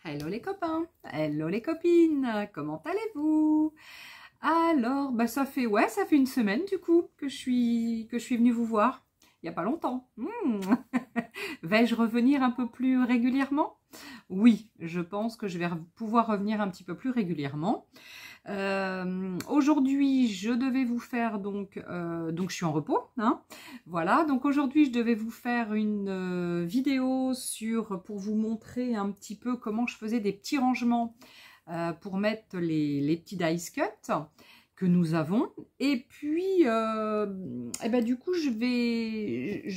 Hello les copains, hello les copines, comment allez-vous? Alors, ça fait une semaine du coup que je suis venue vous voir. Il n'y a pas longtemps. Vais-je revenir un peu plus régulièrement? Oui, je pense que je vais pouvoir revenir un petit peu plus régulièrement. Aujourd'hui, je devais vous faire donc je suis en repos, hein, voilà. Donc aujourd'hui, je devais vous faire une vidéo pour vous montrer un petit peu comment je faisais des petits rangements pour mettre les petits dice cut que nous avons. Et puis, du coup, je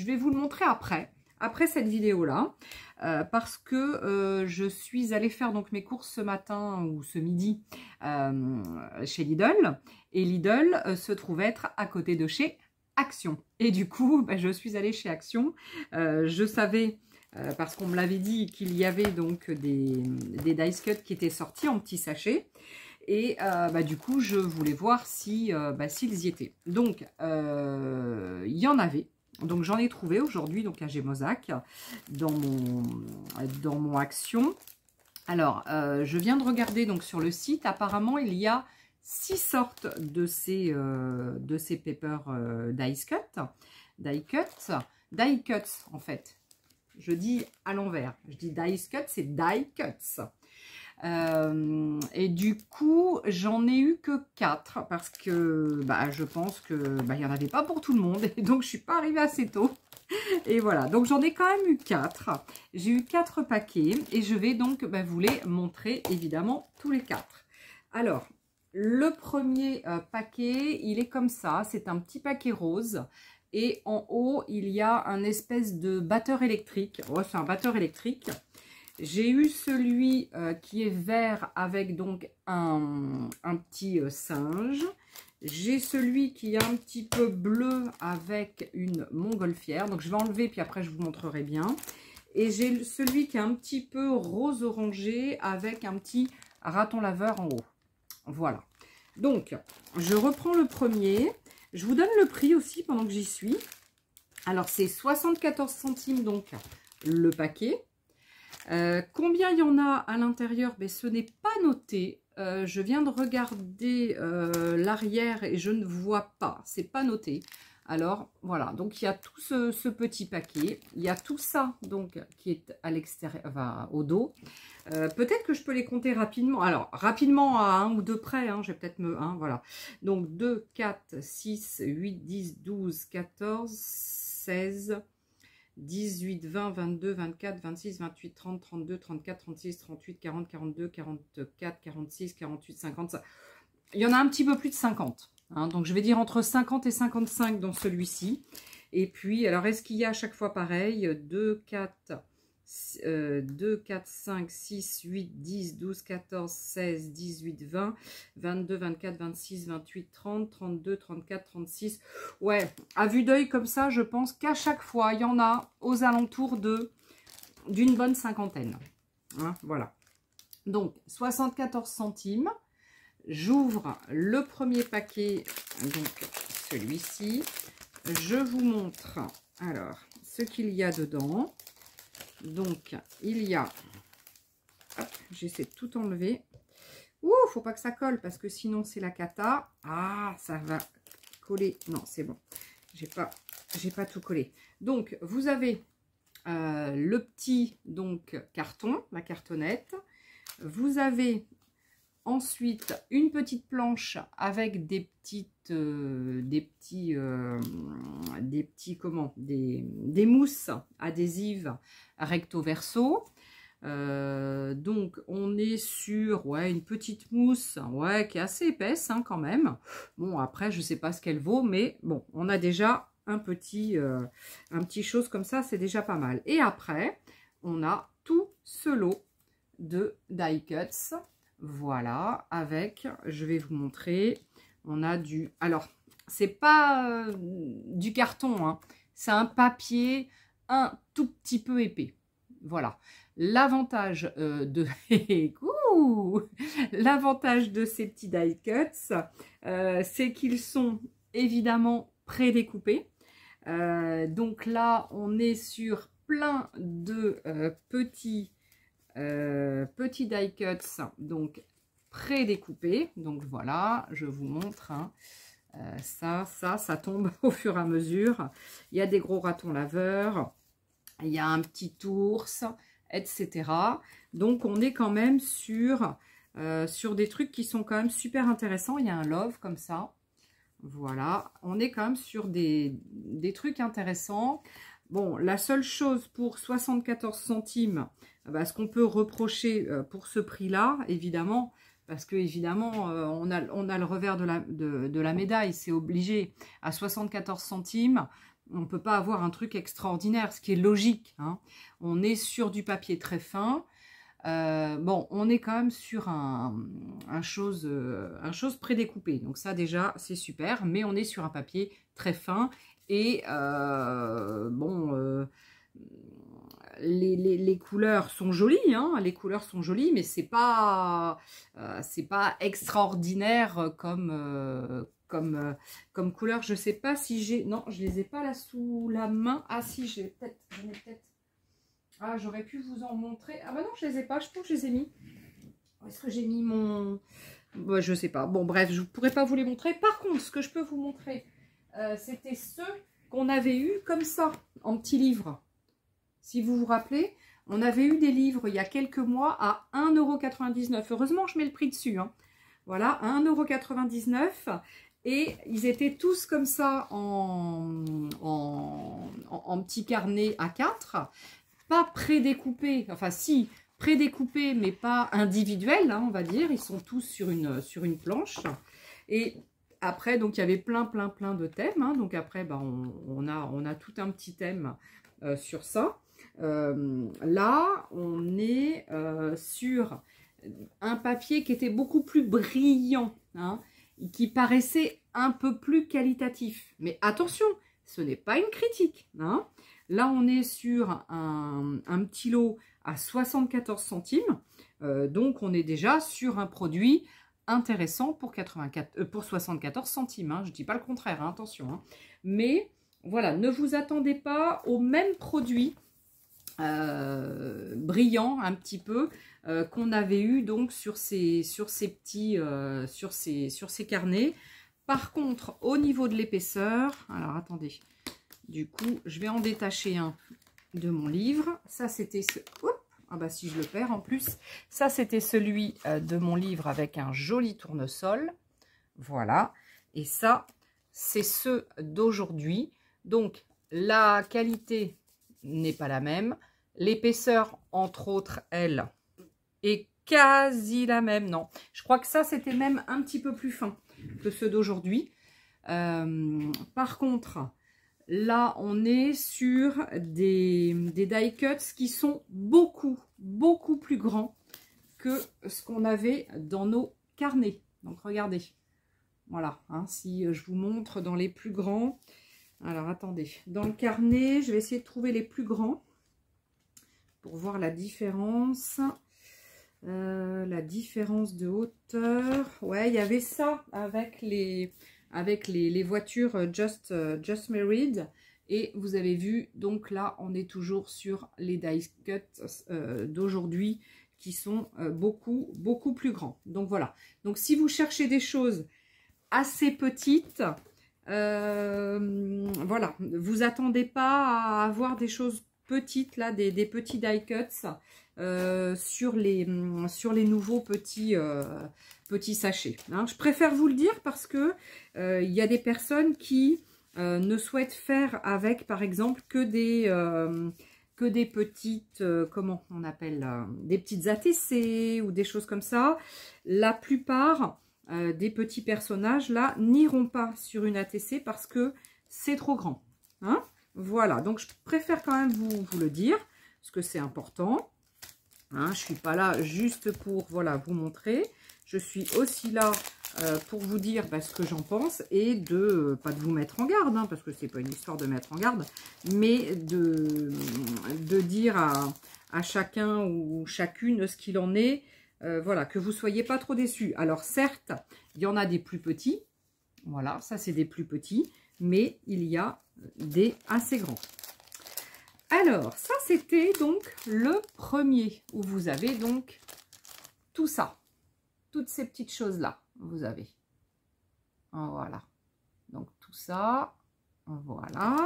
vais vous le montrer après cette vidéo-là. Parce que je suis allée faire donc mes courses ce matin ou ce midi chez Lidl, et Lidl se trouve être à côté de chez Action. Et du coup, je suis allée chez Action. Je savais, parce qu'on me l'avait dit, qu'il y avait donc des dice cuts qui étaient sortis en petits sachets. Et du coup, je voulais voir s'ils y étaient. Donc, il y en avait. Donc j'en ai trouvé aujourd'hui donc à Gémozac dans mon Action. Alors je viens de regarder donc sur le site, apparemment il y a 6 sortes de ces paper die cuts en fait. Je dis à l'envers, je dis dice cut, c'est die cuts. Et du coup, j'en ai eu que 4 parce que je pense que il n'y en avait pas pour tout le monde et donc je suis pas arrivée assez tôt. Et voilà, donc j'en ai quand même eu 4. J'ai eu 4 paquets et je vais donc vous les montrer évidemment tous les 4. Alors, le premier paquet, il est comme ça, c'est un petit paquet rose. Et en haut, il y a un espèce de batteur électrique. Oh, c'est un batteur électrique. J'ai eu celui qui est vert avec donc un petit singe. J'ai celui qui est un petit peu bleu avec une montgolfière. Donc je vais enlever puis après je vous montrerai bien. Et j'ai celui qui est un petit peu rose orangé avec un petit raton laveur en haut. Voilà. Donc je reprends le premier. Je vous donne le prix aussi pendant que j'y suis. Alors c'est 74 centimes donc le paquet. Combien il y en a à l'intérieur? Ce n'est pas noté. Je viens de regarder l'arrière et je ne vois pas. C'est pas noté. Alors voilà, donc il y a tout ce petit paquet. Il y a tout ça donc qui est à l'extérieur, enfin, au dos. Peut-être que je peux les compter rapidement. Alors rapidement à 1 ou 2 près, hein, je vais peut-être voilà. Donc 2, 4, 6, 8, 10, 12, 14, 16... 18, 20, 22, 24, 26, 28, 30, 32, 34, 36, 38, 40, 42, 44, 46, 48, 50. Il y en a un petit peu plus de 50. Hein, donc, je vais dire entre 50 et 55 dans celui-ci. Et puis, alors, est-ce qu'il y a à chaque fois pareil? 2, 4, 5, 6, 8, 10, 12, 14, 16, 18, 20, 22, 24, 26, 28, 30, 32, 34, 36. Ouais, à vue d'œil comme ça, je pense qu'à chaque fois, il y en a aux alentours d'une bonne cinquantaine. Hein, voilà. Donc, 74 centimes. J'ouvre le premier paquet, donc celui-ci. Je vous montre alors ce qu'il y a dedans. Donc, il y a... J'essaie de tout enlever. Ouh, faut pas que ça colle parce que sinon c'est la cata. Ah, ça va coller. Non, c'est bon. J'ai pas tout collé. Donc, vous avez le petit carton, la cartonnette. Vous avez ensuite une petite planche avec des mousses adhésives recto verso. Donc on est sur une petite mousse qui est assez épaisse hein, quand même. Bon après je sais pas ce qu'elle vaut, mais bon on a déjà un petit chose comme ça, c'est déjà pas mal. Et après on a tout ce lot de die cuts. Voilà, avec, je vais vous montrer, on a alors, c'est pas du carton, hein, c'est un papier un tout petit peu épais. Voilà, l'avantage l'avantage de ces petits die cuts, c'est qu'ils sont évidemment prédécoupés. Donc là, on est sur plein de petits Petit die cuts, donc pré-découpé. Donc voilà, je vous montre. Hein. Ça tombe au fur et à mesure. Il y a des gros ratons laveurs, il y a un petit ours, etc. Donc on est quand même sur des trucs qui sont quand même super intéressants. Il y a un love comme ça. Voilà, on est quand même sur des trucs intéressants. Bon, la seule chose pour 74 centimes, bah, ce qu'on peut reprocher pour ce prix-là, évidemment, parce que évidemment, on a le revers de la médaille, c'est obligé. À 74 centimes, on ne peut pas avoir un truc extraordinaire, ce qui est logique. Hein. On est sur du papier très fin. Bon, on est quand même sur un chose prédécoupé. Donc ça, déjà, c'est super. Mais on est sur un papier très fin. Et bon, les couleurs sont jolies. Hein, les couleurs sont jolies, mais c'est pas extraordinaire comme couleur. Je sais pas si j'ai... Non, je les ai pas là sous la main. Ah si, j'en ai peut-être... Ah, j'aurais pu vous en montrer. Ah bah non, je les ai pas. Je pense que je les ai mis. Est-ce que j'ai mis mon... Bah, je sais pas. Bon, bref, je ne pourrais pas vous les montrer. Par contre, ce que je peux vous montrer, c'était ceux qu'on avait eu comme ça, en petits livres. Si vous vous rappelez, on avait eu des livres il y a quelques mois à 1,99 €. Heureusement, je mets le prix dessus. Hein. Voilà, 1,99 €. Et ils étaient tous comme ça en petits carnets A4. Pas prédécoupés, enfin si, prédécoupés, mais pas individuels, hein, on va dire. Ils sont tous sur une planche. Et après, donc il y avait plein de thèmes. Hein. Donc après, bah, on a tout un petit thème sur ça. Là, on est sur un papier qui était beaucoup plus brillant, hein, qui paraissait un peu plus qualitatif. Mais attention, ce n'est pas une critique, hein. Là, on est sur un petit lot à 74 centimes. Donc, on est déjà sur un produit intéressant pour 74 centimes. Hein. Je ne dis pas le contraire, hein, attention. Hein. Mais voilà, ne vous attendez pas au même produit brillant un petit peu qu'on avait eu donc sur ces carnets. Par contre, au niveau de l'épaisseur, alors attendez. Du coup, je vais en détacher un de mon livre. Ça, c'était ce... Oups, ah bah si je le perds en plus. Ça, c'était celui de mon livre avec un joli tournesol. Voilà. Et ça, c'est ceux d'aujourd'hui. Donc, la qualité n'est pas la même. L'épaisseur, entre autres, elle, est quasi la même. Non, je crois que ça, c'était même un petit peu plus fin que ceux d'aujourd'hui. Par contre... Là, on est sur des die cuts qui sont beaucoup plus grands que ce qu'on avait dans nos carnets. Donc, regardez. Voilà, hein, si je vous montre dans les plus grands. Alors, attendez. Dans le carnet, je vais essayer de trouver les plus grands pour voir la différence. La différence de hauteur. Ouais, il y avait ça avec les voitures Just Married. Et vous avez vu, donc là, on est toujours sur les die cuts d'aujourd'hui qui sont beaucoup plus grands. Donc voilà. Donc si vous cherchez des choses assez petites, voilà, vous attendez pas à avoir des choses petites, là, des petits die cuts sur les nouveaux petits sachets. Hein. Je préfère vous le dire parce que il y a des personnes qui ne souhaitent faire avec, par exemple, que des petites, comment on appelle, des petites ATC ou des choses comme ça. La plupart des petits personnages, là, n'iront pas sur une ATC parce que c'est trop grand. Hein. Voilà, donc je préfère quand même vous le dire, parce que c'est important. Hein, je ne suis pas là juste pour voilà, vous montrer. Je suis aussi là pour vous dire ce que j'en pense et pas de vous mettre en garde, hein, parce que c'est pas une histoire de mettre en garde, mais de dire à chacun ou chacune ce qu'il en est, voilà, que vous ne soyez pas trop déçus. Alors certes, il y en a des plus petits, voilà, ça c'est des plus petits, mais il y a des assez grands. Alors, ça, c'était donc le premier, où vous avez donc tout ça. Toutes ces petites choses-là, vous avez. Voilà. Donc, tout ça. Voilà.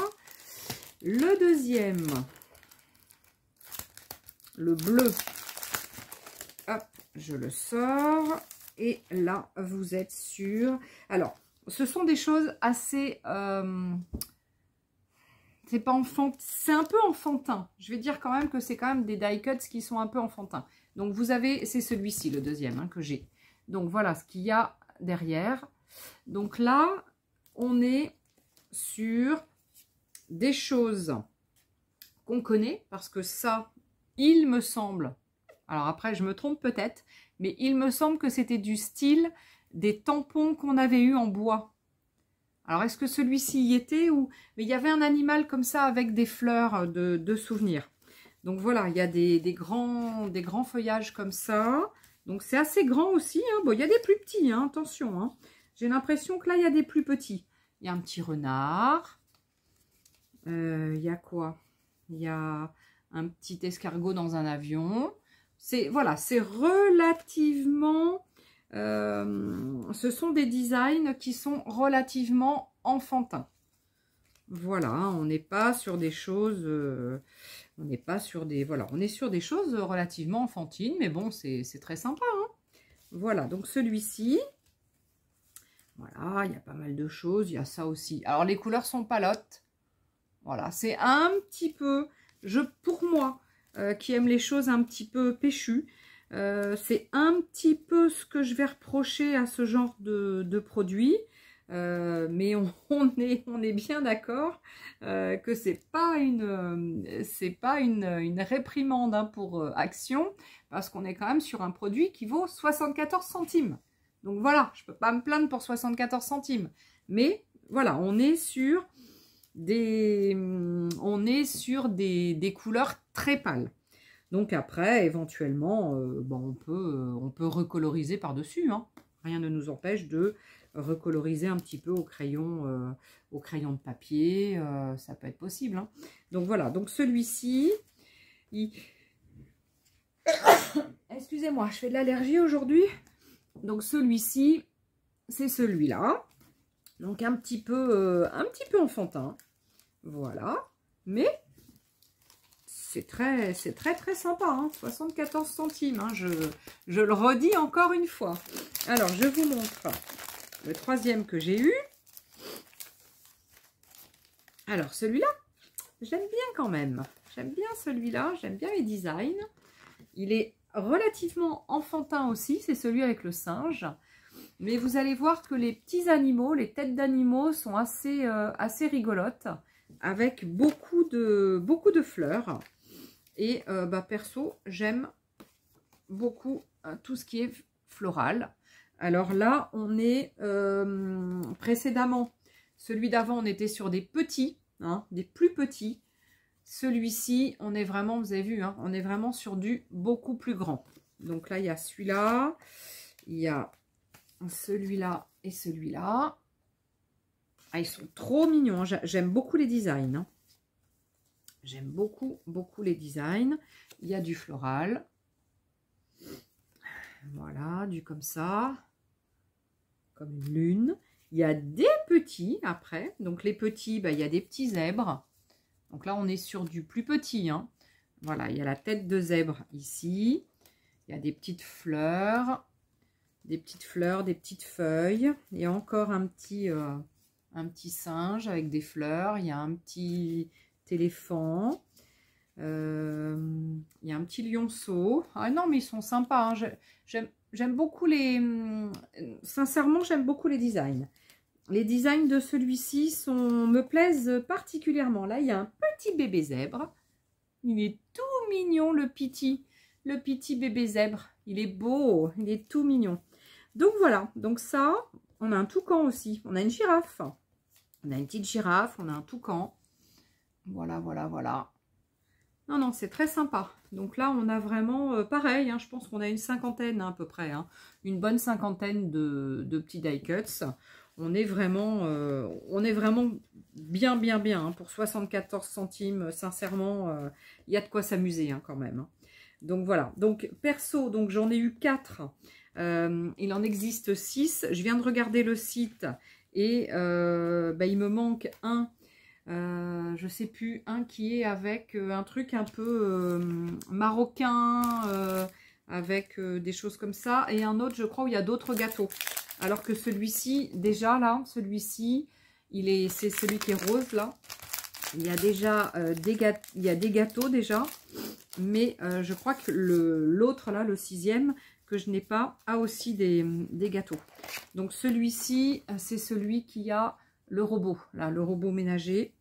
Le deuxième, le bleu. Hop, je le sors. Et là, vous êtes sûr. Alors, ce sont des choses assez... c'est pas enfant, c'est un peu enfantin. Je vais dire quand même que c'est quand même des die cuts qui sont un peu enfantins. Donc, vous avez... C'est celui-ci, le deuxième, hein, que j'ai. Donc, voilà ce qu'il y a derrière. Donc là, on est sur des choses qu'on connaît. Parce que ça, il me semble... Alors après, je me trompe peut-être, mais il me semble que c'était du style des tampons qu'on avait eu en bois. Alors, est-ce que celui-ci y était ou... Mais il y avait un animal comme ça avec des fleurs de souvenirs. Donc voilà, il y a des grands feuillages comme ça. Donc c'est assez grand aussi. Hein. Bon, il y a des plus petits, hein, attention. Hein. J'ai l'impression que là, il y a des plus petits. Il y a un petit renard. Il y a quoi? Il y a un petit escargot dans un avion. Voilà, c'est relativement... ce sont des designs qui sont relativement enfantins. Voilà, on n'est pas sur des choses... on n'est pas sur des... Voilà, on est sur des choses relativement enfantines, mais bon, c'est très sympa. Hein. Voilà, donc celui-ci... Voilà, il y a pas mal de choses. Il y a ça aussi. Alors, les couleurs sont palottes. Voilà, c'est un petit peu... pour moi... qui aiment les choses un petit peu péchues. C'est un petit peu ce que je vais reprocher à ce genre de produit. Mais on est bien d'accord que c'est pas une réprimande hein, pour Action, parce qu'on est quand même sur un produit qui vaut 74 centimes. Donc voilà, je peux pas me plaindre pour 74 centimes. Mais voilà, on est sur des couleurs très pâles. Donc après, éventuellement, bon, on peut recoloriser par-dessus. Hein. Rien ne nous empêche de recoloriser un petit peu au crayon de papier. Ça peut être possible. Hein. Donc voilà, donc celui-ci... Excusez-moi, je fais de l'allergie aujourd'hui. Donc celui-ci, c'est celui-là. Donc un petit peu enfantin. Voilà. Mais c'est très sympa. Hein. 74 centimes. Hein. Je le redis encore une fois. Alors, je vous montre le troisième que j'ai eu. Alors, celui-là, j'aime bien quand même. J'aime bien celui-là. J'aime bien les designs. Il est relativement enfantin aussi. C'est celui avec le singe. Mais vous allez voir que les petits animaux, les têtes d'animaux sont assez rigolotes, avec beaucoup de fleurs. Et perso, j'aime beaucoup tout ce qui est floral. Alors là, on est précédemment, celui d'avant, on était sur des petits, hein, des plus petits. Celui-ci, on est vraiment, vous avez vu, hein, on est vraiment sur du beaucoup plus grand. Donc là, il y a celui-là, il y a celui-là et celui-là. Ah, ils sont trop mignons. J'aime beaucoup les designs. Hein. J'aime beaucoup les designs. Il y a du floral. Voilà, du comme ça. Comme une lune. Il y a des petits après. Donc les petits, il y a des petits zèbres. Donc là, on est sur du plus petit. Hein. Voilà, il y a la tête de zèbre ici. Il y a des petites fleurs. Des petites fleurs, des petites feuilles. Il y a encore un petit singe avec des fleurs. Il y a un petit éléphant. Il y a un petit lionceau. Ah non, mais ils sont sympas. Hein. J'aime beaucoup les... Sincèrement, j'aime beaucoup les designs. Les designs de celui-ci me plaisent particulièrement. Là, il y a un petit bébé zèbre. Il est tout mignon, le petit bébé zèbre. Il est beau, il est tout mignon. Donc voilà, donc ça, on a un toucan aussi. On a une girafe. On a une petite girafe, on a un toucan. Voilà, voilà, voilà. Non, non, c'est très sympa. Donc là, on a vraiment, pareil, hein, je pense qu'on a une cinquantaine hein, à peu près. Hein, une bonne cinquantaine de petits die cuts. on est vraiment bien, hein. Pour 74 centimes, sincèrement, il y a de quoi s'amuser hein, quand même. Hein. Donc voilà, donc perso, donc j'en ai eu 4. Il en existe 6. Je viens de regarder le site et bah, il me manque un. Je sais plus, un qui est avec un truc un peu marocain, avec des choses comme ça, et un autre, je crois, où il y a d'autres gâteaux. Alors que celui-ci, déjà là, celui-ci, c'est celui qui est rose là. Il y a déjà des gâteaux déjà, mais je crois que l'autre là, le 6e, que je n'ai pas, a aussi des gâteaux. Donc celui-ci, c'est celui qui a le robot, là, le robot ménager.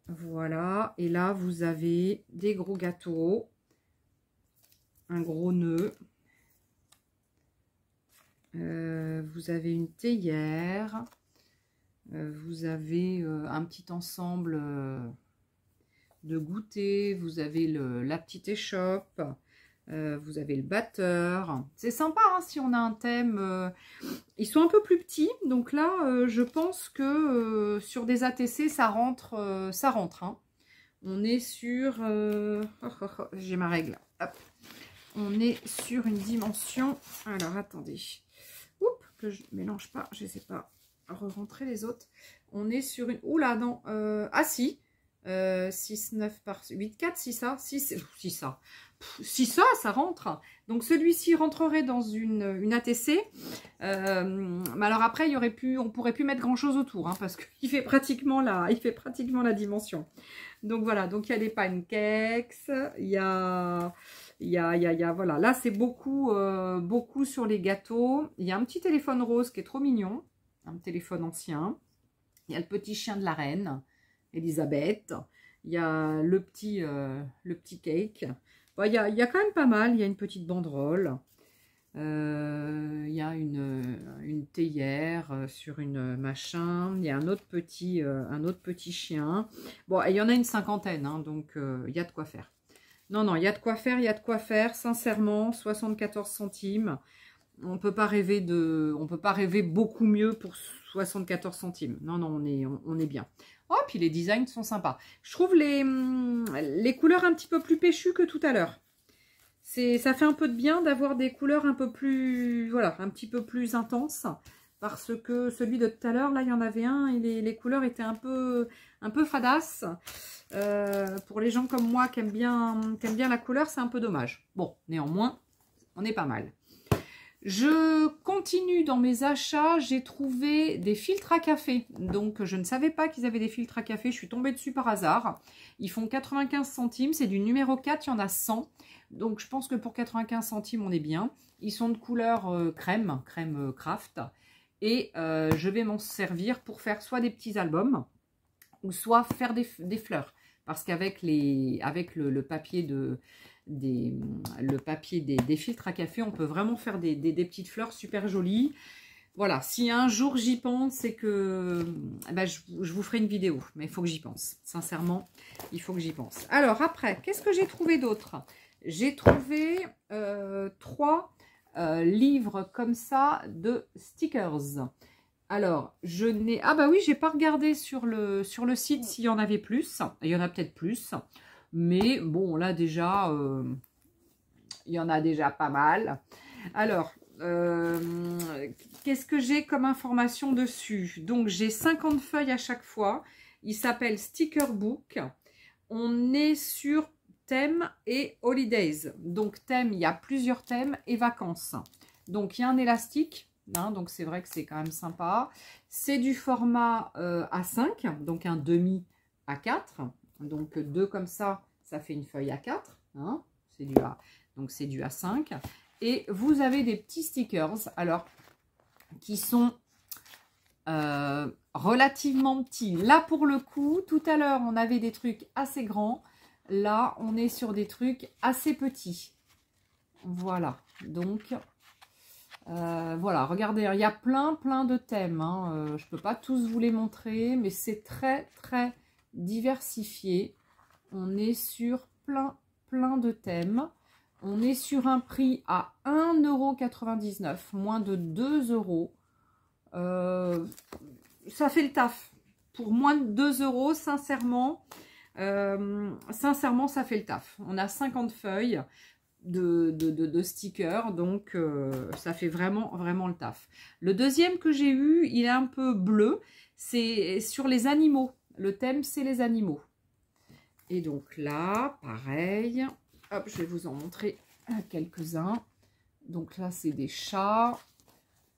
Voilà, et là vous avez des gros gâteaux, un gros nœud. Vous avez une théière. Vous avez un petit ensemble de goûter. Vous avez la petite échoppe. Vous avez le batteur. C'est sympa hein, si on a un thème. Ils sont un peu plus petits. Donc là, je pense que sur des ATC, ça rentre. Hein. On est sur... j'ai ma règle. Hop. On est sur une dimension... Alors, attendez. Oups, que je mélange pas. Je ne sais pas re-rentrer les autres. On est sur une... Oula, non. Ah si. 6, 9 par 8, 4, 6 ça. 6 ça. Si ça rentre. Donc celui-ci rentrerait dans une ATC. Mais alors après, on pourrait plus mettre grand chose autour, hein, parce qu'il fait pratiquement la dimension. Donc voilà, donc il y a des pancakes, il y a voilà. Là c'est beaucoup sur les gâteaux. Il y a un petit téléphone rose qui est trop mignon, un téléphone ancien. Il y a le petit chien de la reine, Elisabeth. Il y a le petit cake. Bon, il y a quand même pas mal. Il y a une petite banderole. Il y a une théière sur une machin. Il y a un autre petit chien. Bon, il y en a une cinquantaine, hein, donc il y a de quoi faire. Non, il y a de quoi faire. Sincèrement, 74 centimes. On peut pas rêver beaucoup mieux pour 74 centimes. Non, on est bien. Oh, puis les designs sont sympas. Je trouve les couleurs un petit peu plus péchues que tout à l'heure. Ça fait un peu de bien d'avoir des couleurs un peu plus, voilà, un petit peu plus intenses. Parce que celui de tout à l'heure, là, il y en avait un et les couleurs étaient un peu fadasses. Pour les gens comme moi qui aiment bien la couleur, c'est un peu dommage. Bon, néanmoins, on est pas mal. Je continue dans mes achats, j'ai trouvé des filtres à café. Donc, je ne savais pas qu'ils avaient des filtres à café, je suis tombée dessus par hasard. Ils font 95 centimes, c'est du numéro 4, il y en a 100. Donc, je pense que pour 95 centimes, on est bien. Ils sont de couleur crème craft. Et je vais m'en servir pour faire soit des petits albums, ou soit faire des fleurs. Parce qu'avec le papier des filtres à café, on peut vraiment faire des petites fleurs super jolies. Voilà, si un jour j'y pense, c'est que je vous ferai une vidéo, mais il faut que j'y pense. Sincèrement, il faut que j'y pense. Alors après, qu'est-ce que j'ai trouvé d'autre? J'ai trouvé 3 livres comme ça de stickers. Alors, je n'ai... Ah bah oui, j'ai pas regardé sur le site s'il y en avait plus. Il y en a peut-être plus. Mais bon, là déjà, il y en a déjà pas mal. Alors, qu'est-ce que j'ai comme information dessus? Donc, j'ai 50 feuilles à chaque fois. Il s'appelle Sticker Book. On est sur thème et holidays. Donc, thème, il y a plusieurs thèmes et vacances. Donc, il y a un élastique. Hein, donc, c'est vrai que c'est quand même sympa. C'est du format A5, donc un demi A4. Donc, 2 comme ça, ça fait une feuille A4. Hein, donc, c'est du A5. Et vous avez des petits stickers, alors, qui sont relativement petits. Là, pour le coup, tout à l'heure, on avait des trucs assez grands. Là, on est sur des trucs assez petits. Voilà. Donc, voilà. Regardez, il y a plein de thèmes. Hein. Je ne peux pas tous vous les montrer, mais c'est très, très diversifié. On est sur plein de thèmes. On est sur un prix à 1,99 €, moins de 2 €. Ça fait le taf. Pour moins de 2 euros, sincèrement, sincèrement, ça fait le taf. On a 50 feuilles de stickers, donc ça fait vraiment, vraiment le taf. Le deuxième que j'ai eu, il est un peu bleu. C'est sur les animaux. Le thème, c'est les animaux. Et donc là, pareil. Hop, je vais vous en montrer quelques-uns. Donc là, c'est des chats.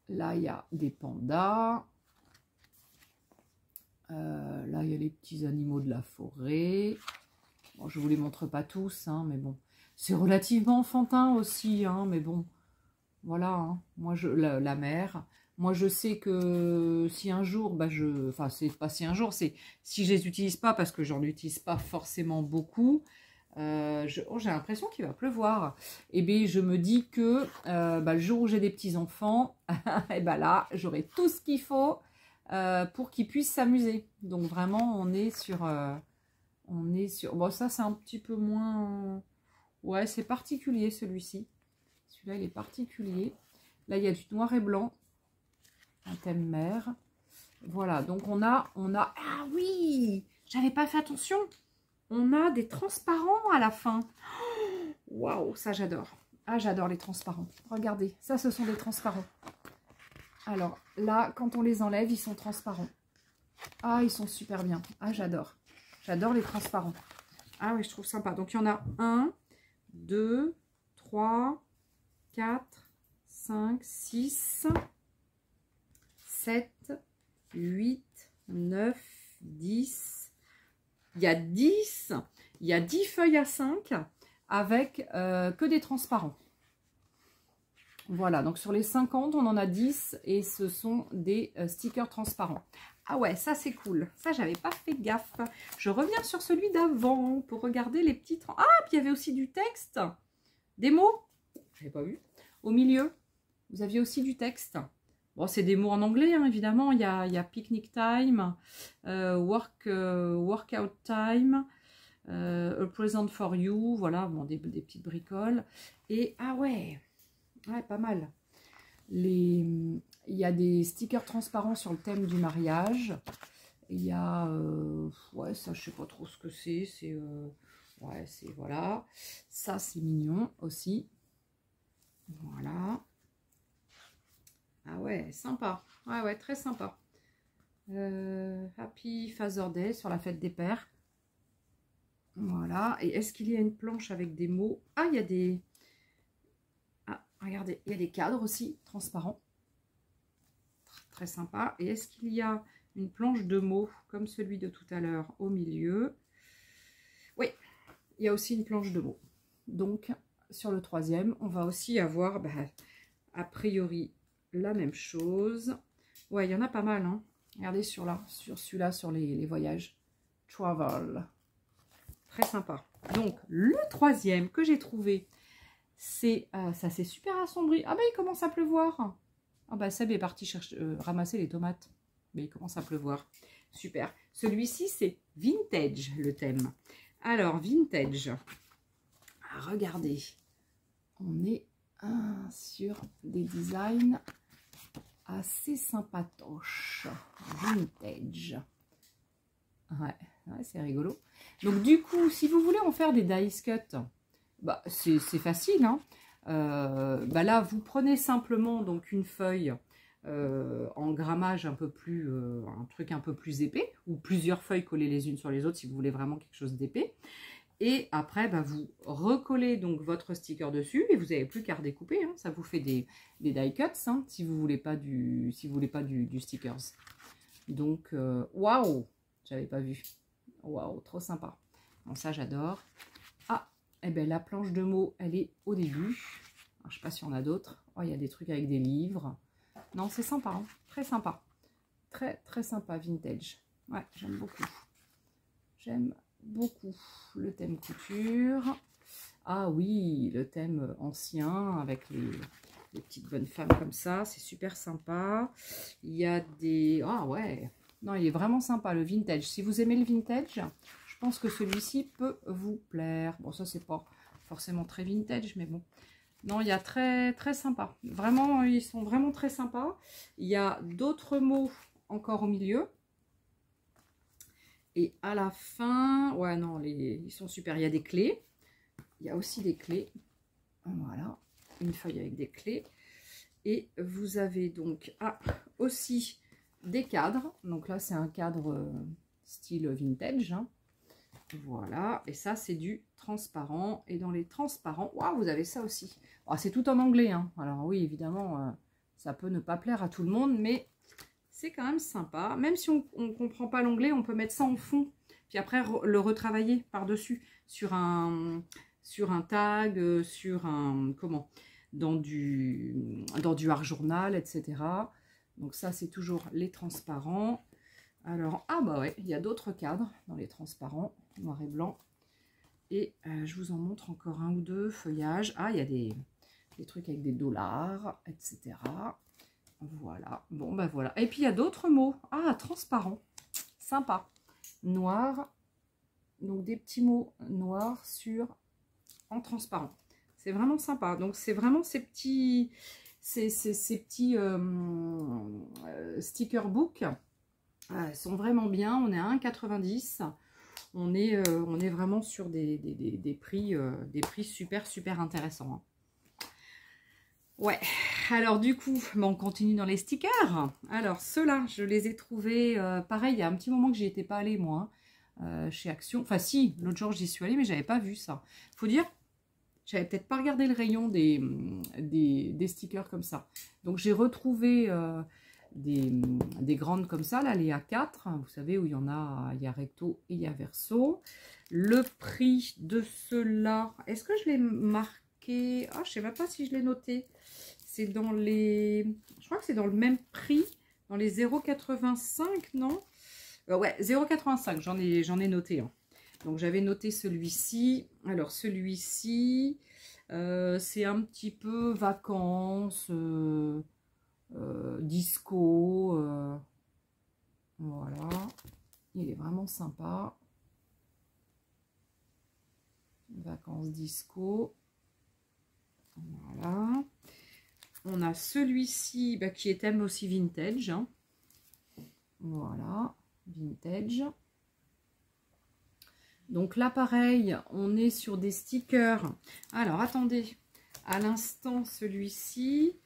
Là, il y a des pandas. Là, il y a les petits animaux de la forêt. Bon, je ne vous les montre pas tous, hein, mais bon. C'est relativement enfantin aussi, hein, mais bon. Voilà, hein. Moi, la mer. Moi, je sais que si un jour, bah, enfin, c'est pas si un jour, c'est si je les utilise pas, parce que j'en utilise pas forcément beaucoup. J'ai l'impression qu'il va pleuvoir. Et bien, je me dis que bah, le jour où j'ai des petits-enfants, et ben là, j'aurai tout ce qu'il faut pour qu'ils puissent s'amuser. Donc, vraiment, on est sur... Bon, ça, c'est un petit peu moins... Ouais, c'est particulier, celui-ci. Celui-là, il est particulier. Là, il y a du noir et blanc. Un thème mer. Voilà, donc on a... Ah oui, j'avais pas fait attention. On a des transparents à la fin. Waouh, ça j'adore. Ah, j'adore les transparents. Regardez, ça ce sont des transparents. Alors là, quand on les enlève, ils sont transparents. Ah, ils sont super bien. Ah, j'adore. J'adore les transparents. Ah oui, je trouve sympa. Donc il y en a 1, 2, 3, 4, 5, 6, 7, 8, 9, 10. Il y a 10, il y a 10 feuilles à 5 avec que des transparents. Voilà, donc sur les 50, on en a 10 et ce sont des stickers transparents. Ah ouais, ça c'est cool. Ça, j'avais pas fait gaffe. Je reviens sur celui d'avant pour regarder les petits... Ah, puis il y avait aussi du texte. Des mots. Je n'avais pas vu. Au milieu, vous aviez aussi du texte. Bon, c'est des mots en anglais, hein, évidemment. Il y a picnic time, workout time, a present for you. Voilà, bon, des petites bricoles. Et, ah ouais, pas mal. Il y a des stickers transparents sur le thème du mariage. Il y a, ouais, ça, je sais pas trop ce que c'est. C'est, ouais, c'est, voilà. Ça, c'est mignon aussi. Voilà. Ah ouais, sympa. Ouais, ouais, très sympa. Happy Father's Day sur la fête des pères. Voilà. Et est-ce qu'il y a une planche avec des mots? Ah, il y a des... Ah, regardez, il y a des cadres aussi, transparents. Très sympa. Et est-ce qu'il y a une planche de mots, comme celui de tout à l'heure, au milieu? Oui, il y a aussi une planche de mots. Donc, sur le troisième, on va aussi avoir, bah, a priori, la même chose. Ouais, il y en a pas mal, hein. Regardez sur celui-là, sur les voyages. Travel. Très sympa. Donc, le troisième que j'ai trouvé, c'est... ça s'est super assombri. Ah ben, il commence à pleuvoir. Ah ben, Seb est parti ramasser les tomates. Mais il commence à pleuvoir. Super. Celui-ci, c'est vintage, le thème. Alors, vintage. Ah, regardez. On est sur des designs assez sympatoches. Vintage. Ouais, ouais, c'est rigolo. Donc, du coup, si vous voulez en faire des dice cut, bah, c'est facile, hein. Bah là, vous prenez simplement donc une feuille en grammage un peu plus, un truc un peu plus épais, ou plusieurs feuilles collées les unes sur les autres si vous voulez vraiment quelque chose d'épais. Et après, bah, vous recollez donc votre sticker dessus et vous n'avez plus qu'à redécouper, hein. Ça vous fait des die cuts, hein, si vous voulez pas du stickers. Donc, waouh, j'avais pas vu. Waouh, trop sympa. Donc ça, j'adore. Ah, et bien la planche de mots, elle est au début. Alors, je sais pas s'il y en a d'autres. Oh, il y a des trucs avec des livres. Non, c'est sympa, hein, très sympa. Très, très sympa, vintage. Ouais, j'aime beaucoup. J'aime beaucoup le thème couture. Ah oui, le thème ancien avec les petites bonnes femmes comme ça. C'est super sympa. Il y a des... Ah ouais. Non, il est vraiment sympa, le vintage. Si vous aimez le vintage, je pense que celui-ci peut vous plaire. Bon, ça, c'est pas forcément très vintage, mais bon. Non, il y a très, très sympa. Vraiment, ils sont vraiment très sympas. Il y a d'autres mots encore au milieu. Et à la fin, ouais, non, ils sont super. Il y a des clés. Il y a aussi des clés. Voilà, une feuille avec des clés. Et vous avez donc aussi des cadres. Donc là, c'est un cadre style vintage. Hein. Voilà, et ça, c'est du transparent. Et dans les transparents, waouh, vous avez ça aussi. Oh, c'est tout en anglais. Hein. Alors oui, évidemment, ça peut ne pas plaire à tout le monde, mais c'est quand même sympa. Même si on ne comprend pas l'anglais, on peut mettre ça en fond. Puis après, le retravailler par-dessus sur un tag, sur un... Comment? Dans du art journal, etc. Donc ça, c'est toujours les transparents. Alors, ah bah ouais, il y a d'autres cadres dans les transparents, noir et blanc. Et je vous en montre encore un ou deux feuillages. Ah, il y a des trucs avec des dollars, etc. Voilà, bon bah voilà. Et puis il y a d'autres mots. Ah, transparent, sympa. Noir, donc des petits mots noirs en transparent. C'est vraiment sympa. Donc c'est vraiment ces petits sticker book. Elles sont vraiment bien. On est à 1,90 €. On est vraiment sur des prix super, super intéressants. Hein. Ouais, alors du coup, on continue dans les stickers. Alors ceux-là, je les ai trouvés, pareil, il y a un petit moment que j'y étais pas allée moi, chez Action. Enfin si, l'autre jour j'y suis allée, mais j'avais pas vu ça. Faut dire, j'avais peut-être pas regardé le rayon des stickers comme ça. Donc j'ai retrouvé des grandes comme ça, là, les A4, vous savez, où il y a recto et il y a verso. Le prix de ceux-là, est-ce que je l'ai marqué? Ah, je sais même pas si je l'ai noté. C'est dans les... Je crois que c'est dans le même prix, dans les 0,85, non? Ouais, 0,85, j'en ai noté un. Donc j'avais noté celui-ci. Alors celui-ci, c'est un petit peu vacances, disco. Voilà. Il est vraiment sympa. Vacances disco. Voilà. On a celui-ci qui est thème aussi vintage. Hein. Voilà, vintage. Donc là, pareil, on est sur des stickers. Alors, attendez. À l'instant, celui-ci,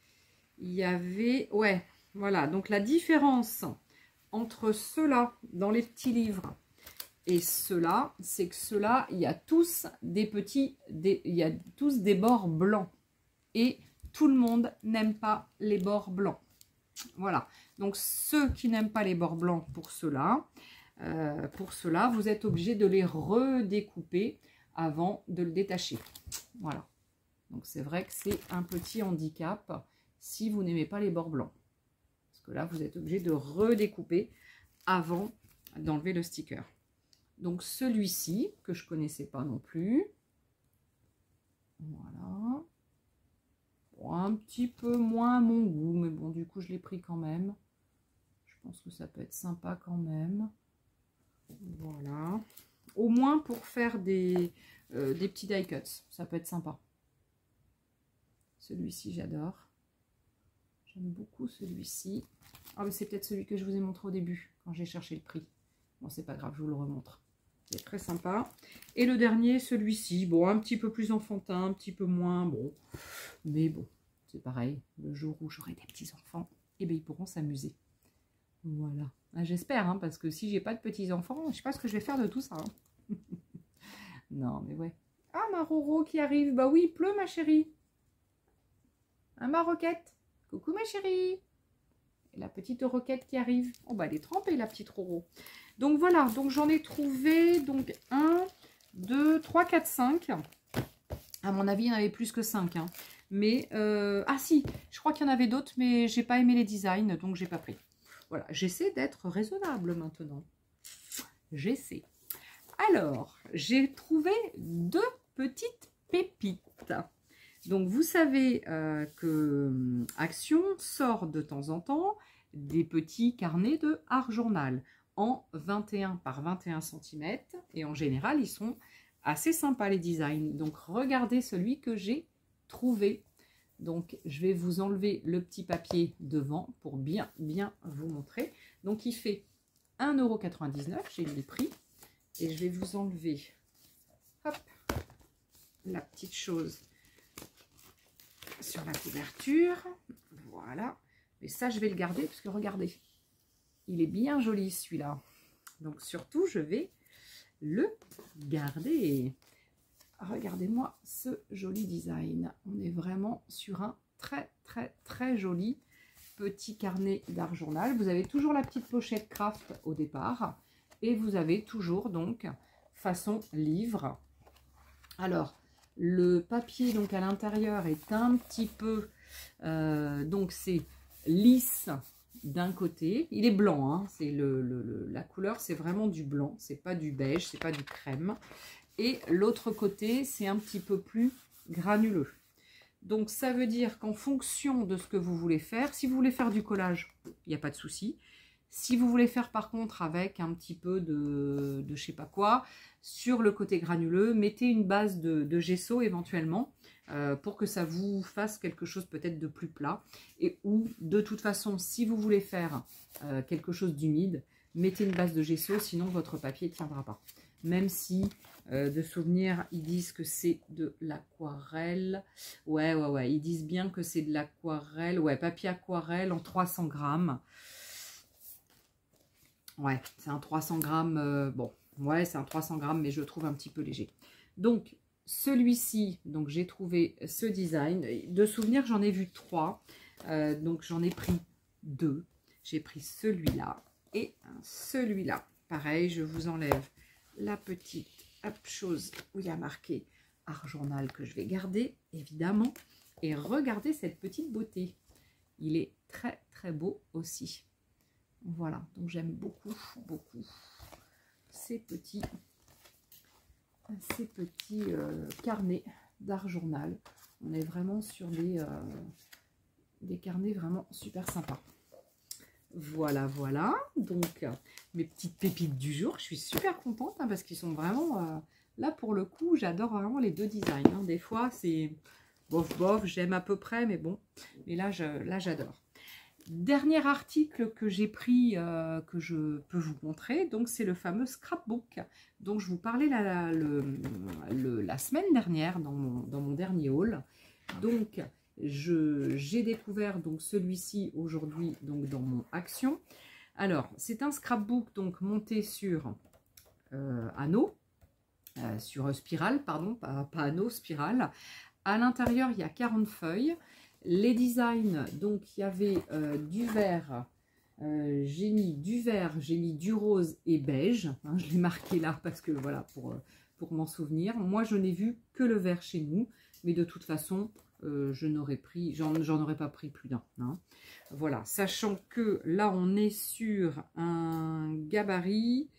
il y avait... Ouais, voilà. Donc, la différence entre ceux-là, dans les petits livres, et ceux-là, c'est que ceux-là, il y a tous des petits... il y a tous des bords blancs. Et tout le monde n'aime pas les bords blancs. Voilà. Donc, ceux qui n'aiment pas les bords blancs, pour ceux-là, vous êtes obligé de les redécouper avant de le détacher. Voilà. Donc, c'est vrai que c'est un petit handicap si vous n'aimez pas les bords blancs. Parce que là, vous êtes obligé de redécouper avant d'enlever le sticker. Donc, celui-ci, que je ne connaissais pas non plus. Voilà. Bon, un petit peu moins à mon goût, mais bon, du coup, je l'ai pris quand même. Je pense que ça peut être sympa quand même. Voilà. Au moins pour faire des petits die cuts. Ça peut être sympa. Celui-ci, j'adore. J'aime beaucoup celui-ci. Ah, mais c'est peut-être celui que je vous ai montré au début, quand j'ai cherché le prix. Bon, c'est pas grave, je vous le remontre. C'est très sympa. Et le dernier, celui-ci. Bon, un petit peu plus enfantin, un petit peu moins. Bon, mais bon, c'est pareil. Le jour où j'aurai des petits-enfants, eh bien, ils pourront s'amuser. Voilà. J'espère, hein, parce que si j'ai pas de petits-enfants, je sais pas ce que je vais faire de tout ça. Hein. Non, mais ouais. Ah, ma Roro qui arrive. Bah oui, il pleut, ma chérie. Hein, ma Roquette. Coucou, ma chérie. Et la petite Roquette qui arrive. Oh, bah elle est trempée, la petite Roro. Donc voilà, donc j'en ai trouvé donc 1, 2, 3, 4, 5. À mon avis, il y en avait plus que 5. Hein. Mais, ah si, je crois qu'il y en avait d'autres, mais j'ai pas aimé les designs, donc j'ai pas pris. Voilà, j'essaie d'être raisonnable maintenant. J'essaie. Alors, j'ai trouvé 2 petites pépites. Donc, vous savez que Action sort de temps en temps des petits carnets de art journal en 21 par 21 cm. Et en général, ils sont assez sympas, les designs. Donc, regardez celui que j'ai trouvé. Donc, je vais vous enlever le petit papier devant pour bien vous montrer. Donc, il fait 1,99 €, j'ai mis le prix. Et je vais vous enlever, hop, la petite chose sur la couverture. Voilà. Mais ça, je vais le garder parce que regardez, il est bien joli celui-là. Donc, surtout, je vais le garder. Regardez-moi ce joli design. On est vraiment sur un très joli petit carnet d'art journal. Vous avez toujours la petite pochette craft au départ. Et vous avez toujours donc façon livre. Alors, le papier donc à l'intérieur est un petit peu... donc c'est lisse d'un côté. Il est blanc, hein, c'est la couleur, c'est vraiment du blanc. C'est pas du beige, c'est pas du crème. Et l'autre côté, c'est un petit peu plus granuleux. Donc, ça veut dire qu'en fonction de ce que vous voulez faire, si vous voulez faire du collage, il n'y a pas de souci. Si vous voulez faire par contre avec un petit peu de je sais pas quoi, sur le côté granuleux, mettez une base de gesso éventuellement pour que ça vous fasse quelque chose peut-être de plus plat. Et ou de toute façon, si vous voulez faire quelque chose d'humide, mettez une base de gesso, sinon votre papier ne tiendra pas. Même si, de souvenir, ils disent que c'est de l'aquarelle. Ouais, ils disent bien que c'est de l'aquarelle. Ouais, papier aquarelle en 300 grammes. Ouais, c'est un 300 grammes. Bon, ouais, c'est un 300 grammes, mais je le trouve un petit peu léger. Donc, celui-ci, donc j'ai trouvé ce design. De souvenir, j'en ai vu 3. Donc, j'en ai pris 2. J'ai pris celui-là et celui-là. Pareil, je vous enlève la petite chose où il y a marqué art journal que je vais garder, évidemment. Et regardez cette petite beauté. Il est très beau aussi. Voilà, donc j'aime beaucoup ces petits carnets d'art journal. On est vraiment sur des carnets vraiment super sympas. Voilà, donc mes petites pépites du jour. Je suis super contente hein, parce qu'ils sont vraiment, là pour le coup, j'adore vraiment les deux designs. Hein. Des fois, c'est bof, j'aime à peu près, mais bon, mais là j'adore. Dernier article que j'ai pris, que je peux vous montrer, donc c'est le fameux scrapbook dont je vous parlais la semaine dernière dans mon dernier haul. Donc, j'ai découvert donc celui-ci aujourd'hui donc dans mon action. Alors, c'est un scrapbook donc monté sur anneau, sur spirale, pardon, pas anneau, spirale. À l'intérieur, il y a 40 feuilles. Les designs, donc il y avait du vert, j'ai mis du vert, j'ai mis du rose et beige. Hein, je l'ai marqué là parce que voilà, pour m'en souvenir. Moi, je n'ai vu que le vert chez nous, mais de toute façon, j'en aurais pas pris plus d'un. Hein. Voilà, sachant que là, on est sur un gabarit.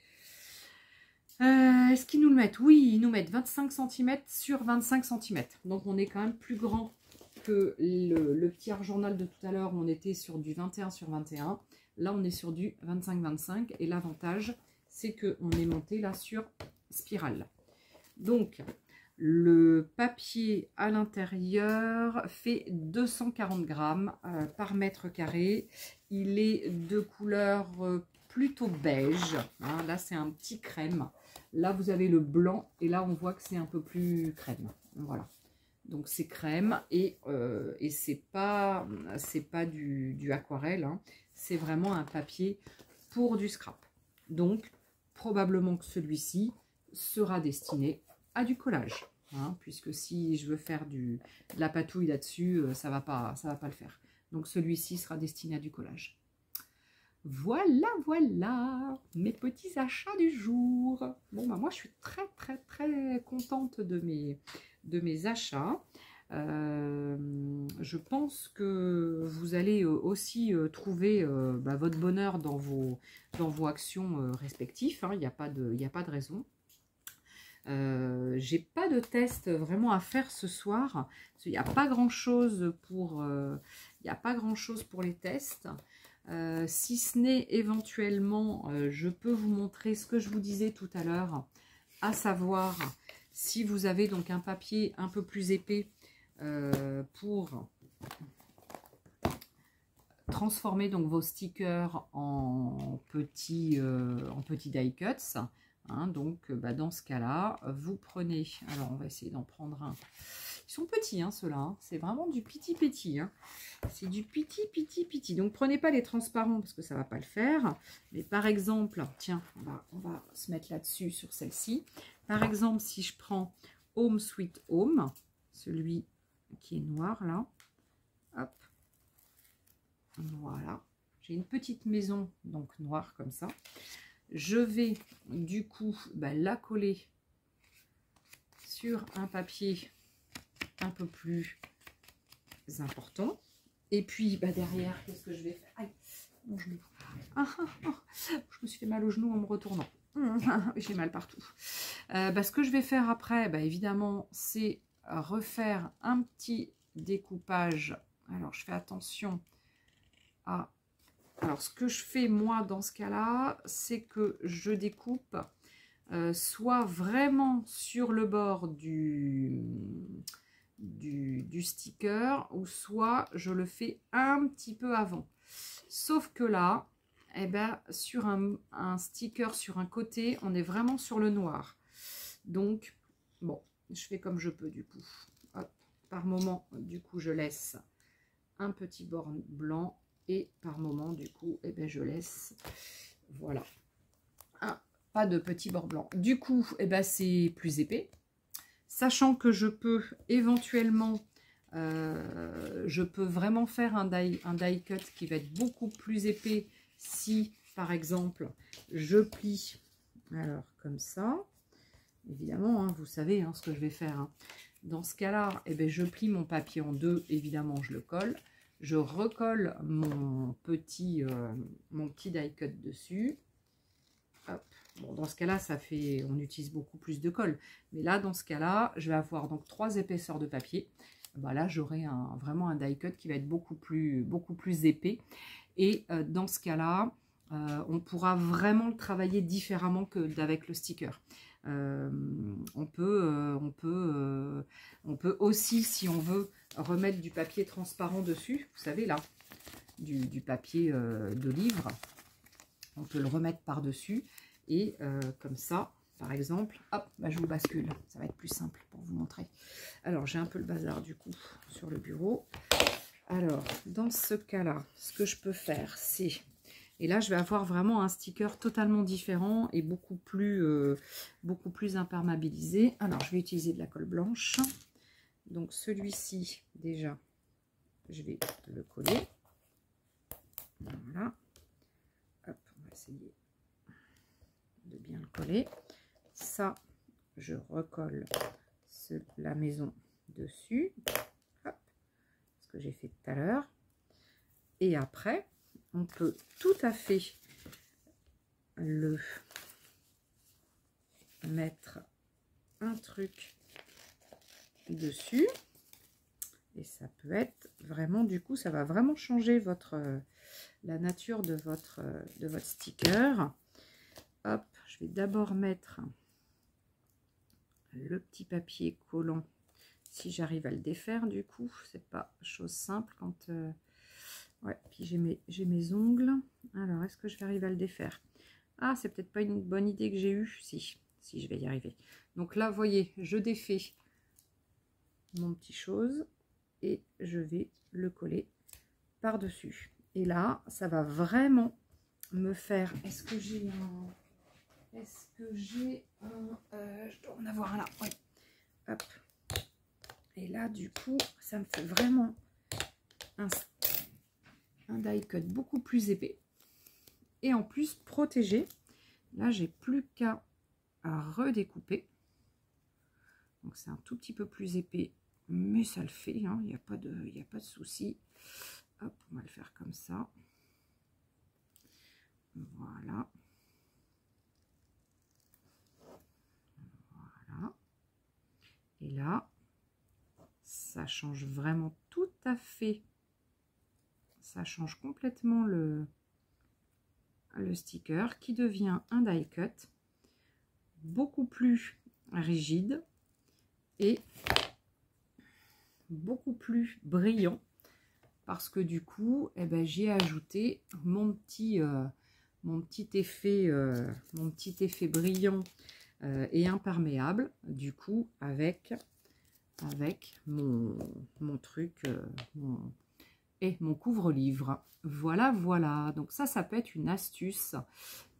Est-ce qu'ils nous le mettent? Oui, ils nous mettent 25 cm sur 25 cm. Donc, on est quand même plus grand que le petit art journal de tout à l'heure, on était sur du 21 sur 21. Là, on est sur du 25-25. Et l'avantage, c'est qu'on est monté là sur spirale. Donc, le papier à l'intérieur fait 240 grammes par mètre carré. Il est de couleur plutôt beige. Hein. Là, c'est un petit crème. Là, vous avez le blanc. Et là, on voit que c'est un peu plus crème. Voilà. Donc c'est crème et c'est pas du aquarelle, hein. C'est vraiment un papier pour du scrap. Donc probablement que celui-ci sera destiné à du collage, hein, puisque si je veux faire de la patouille là-dessus, ça va pas le faire. Donc celui-ci sera destiné à du collage. Voilà mes petits achats du jour. Bon bah moi je suis très contente de mes achats. Je pense que vous allez aussi trouver votre bonheur dans vos actions respectives. Hein. Il n'y a pas de raison. J'ai pas de test vraiment à faire ce soir. Il n'y a pas grand chose pour les tests. Si ce n'est éventuellement, je peux vous montrer ce que je vous disais tout à l'heure, à savoir si vous avez donc un papier un peu plus épais, pour transformer donc vos stickers en petits die cuts. Hein, donc, dans ce cas-là, vous prenez... Alors, on va essayer d'en prendre un. Ils sont petits, hein, ceux-là. Hein. C'est vraiment du petit. Hein. C'est du petit. Donc, prenez pas les transparents parce que ça ne va pas le faire. Mais par exemple, tiens, on va se mettre là-dessus sur celle-ci. Par exemple, si je prends Home Sweet Home, celui qui est noir, là. Hop. Voilà. J'ai une petite maison, donc noire comme ça. Je vais du coup la coller sur un papier un peu plus important. Et puis derrière, qu'est-ce que je vais faire? Aïe, mon genou. Je me suis fait mal au genou en me retournant. J'ai mal partout. Ce que je vais faire après, évidemment, c'est refaire un petit découpage. Alors, je fais attention à... Alors, ce que je fais, moi, dans ce cas-là, c'est que je découpe soit vraiment sur le bord du sticker, ou soit je le fais un petit peu avant. Sauf que là, sur un sticker, sur un côté, on est vraiment sur le noir. Donc, bon, je fais comme je peux, du coup. Hop, par moment, du coup, je laisse un petit bord blanc. Et par moment, du coup, je laisse, voilà, pas de petit bord blanc. Du coup, c'est plus épais. Sachant que je peux éventuellement, je peux vraiment faire un die cut qui va être beaucoup plus épais si, par exemple, je plie, alors comme ça. Évidemment, hein, vous savez hein, ce que je vais faire. Hein. Dans ce cas-là, je plie mon papier en deux, évidemment, je le colle. Je recolle mon petit die cut dessus. Hop. Bon, dans ce cas-là, on utilise beaucoup plus de colle. Mais là, dans ce cas-là, je vais avoir donc 3 épaisseurs de papier. Là, j'aurai vraiment un die cut qui va être beaucoup plus épais. Et dans ce cas-là, on pourra vraiment le travailler différemment qu'avec le sticker. On peut aussi, si on veut, remettre du papier transparent dessus, vous savez là, du papier de livre, on peut le remettre par-dessus et comme ça, par exemple, hop, je vous bascule, ça va être plus simple pour vous montrer. Alors, j'ai un peu le bazar du coup sur le bureau. Alors, dans ce cas-là, ce que je peux faire, c'est... Et là, je vais avoir vraiment un sticker totalement différent et beaucoup plus imperméabilisé. Alors, je vais utiliser de la colle blanche. Donc, celui-ci, déjà, je vais le coller. Voilà. Hop, on va essayer de bien le coller. Ça, je recolle la maison dessus. Hop, ce que j'ai fait tout à l'heure. Et après... on peut tout à fait le mettre un truc dessus. Et ça peut être vraiment, du coup, ça va vraiment changer la nature de votre sticker. Hop, je vais d'abord mettre le petit papier collant. Si j'arrive à le défaire, du coup, c'est pas chose simple quand... ouais, puis j'ai mes ongles. Alors, est-ce que je vais arriver à le défaire? Ah, c'est peut-être pas une bonne idée que j'ai eue. Si, je vais y arriver. Donc là, vous voyez, je défais mon petit chose et je vais le coller par-dessus. Et là, ça va vraiment me faire... Est-ce que j'ai un... je dois en avoir un là. Oui. Hop. Et là, du coup, ça me fait vraiment un die cut beaucoup plus épais et en plus protégé. Là, j'ai plus qu'à redécouper. Donc, c'est un tout petit peu plus épais, mais ça le fait. Hein, il n'y a pas de souci. Hop, on va le faire comme ça. Voilà. Voilà. Et là, ça change vraiment tout à fait. Ça change complètement le sticker qui devient un die cut beaucoup plus rigide et beaucoup plus brillant parce que du coup, eh ben, j'ai ajouté mon petit effet brillant et imperméable, du coup, avec mon truc, mon couvre-livre. Voilà, voilà. Donc ça peut être une astuce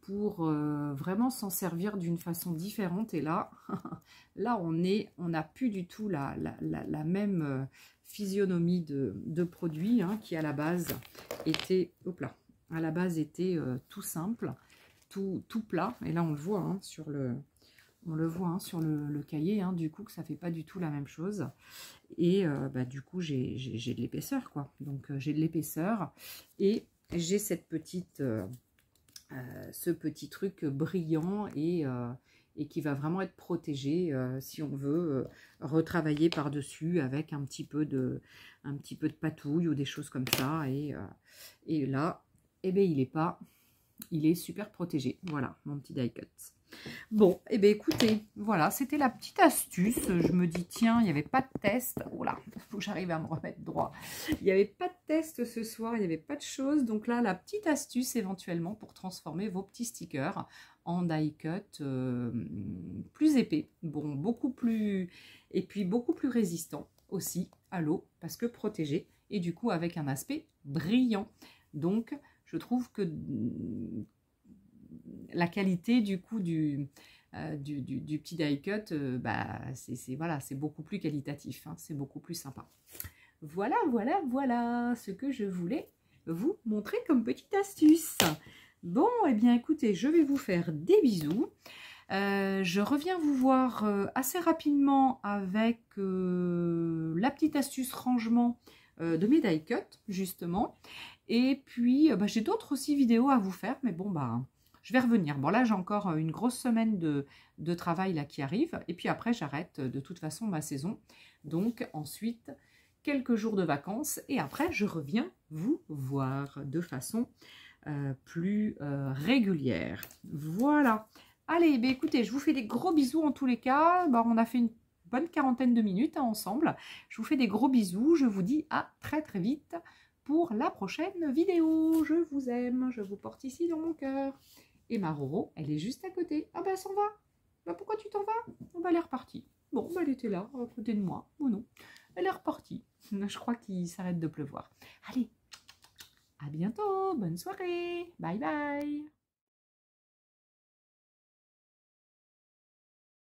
pour vraiment s'en servir d'une façon différente. Et là, là on n'a plus du tout la même physionomie de produit hein, qui à la base était, hop là, à la base était tout simple, tout plat. Et là on le voit hein, sur le cahier, hein, du coup que ça fait pas du tout la même chose. Et bah, du coup j'ai de l'épaisseur quoi. Donc j'ai de l'épaisseur et j'ai cette petite ce petit truc brillant et qui va vraiment être protégé si on veut retravailler par-dessus avec un petit peu de patouille ou des choses comme ça. Et là, eh ben, il est super protégé. Voilà, mon petit die cut. Bon, et bien écoutez, voilà, c'était la petite astuce. Je me dis, tiens, il n'y avait pas de test. Oh là, il faut que j'arrive à me remettre droit. Il n'y avait pas de test ce soir, il n'y avait pas de choses. Donc là, la petite astuce éventuellement pour transformer vos petits stickers en die cut plus épais. Bon, beaucoup plus... Et puis beaucoup plus résistant aussi à l'eau parce que protégé. Et du coup, avec un aspect brillant. Donc, je trouve que... la qualité du coup du petit die cut, bah, c'est beaucoup plus qualitatif, hein, c'est beaucoup plus sympa. Voilà, voilà, voilà ce que je voulais vous montrer comme petite astuce. Bon, et bien écoutez, je vais vous faire des bisous. Je reviens vous voir assez rapidement avec la petite astuce rangement de mes die cut, justement. Et puis, bah, j'ai d'autres aussi vidéos à vous faire, mais bon, bah... je vais revenir. Bon, là, j'ai encore une grosse semaine de travail là qui arrive. Et puis après, j'arrête de toute façon ma saison. Donc, ensuite, quelques jours de vacances. Et après, je reviens vous voir de façon plus régulière. Voilà. Allez, bah, écoutez, je vous fais des gros bisous en tous les cas. Bah, on a fait une bonne quarantaine de minutes hein, ensemble. Je vous fais des gros bisous. Je vous dis à très très vite pour la prochaine vidéo. Je vous aime. Je vous porte ici dans mon cœur. Et ma Roro, elle est juste à côté. Ah bah elle s'en va. Bah pourquoi tu t'en vas? Oh bah elle est repartie. Bon bah elle était là, à côté de moi. Oh non, elle est repartie. Je crois qu'il s'arrête de pleuvoir. Allez, à bientôt. Bonne soirée. Bye bye.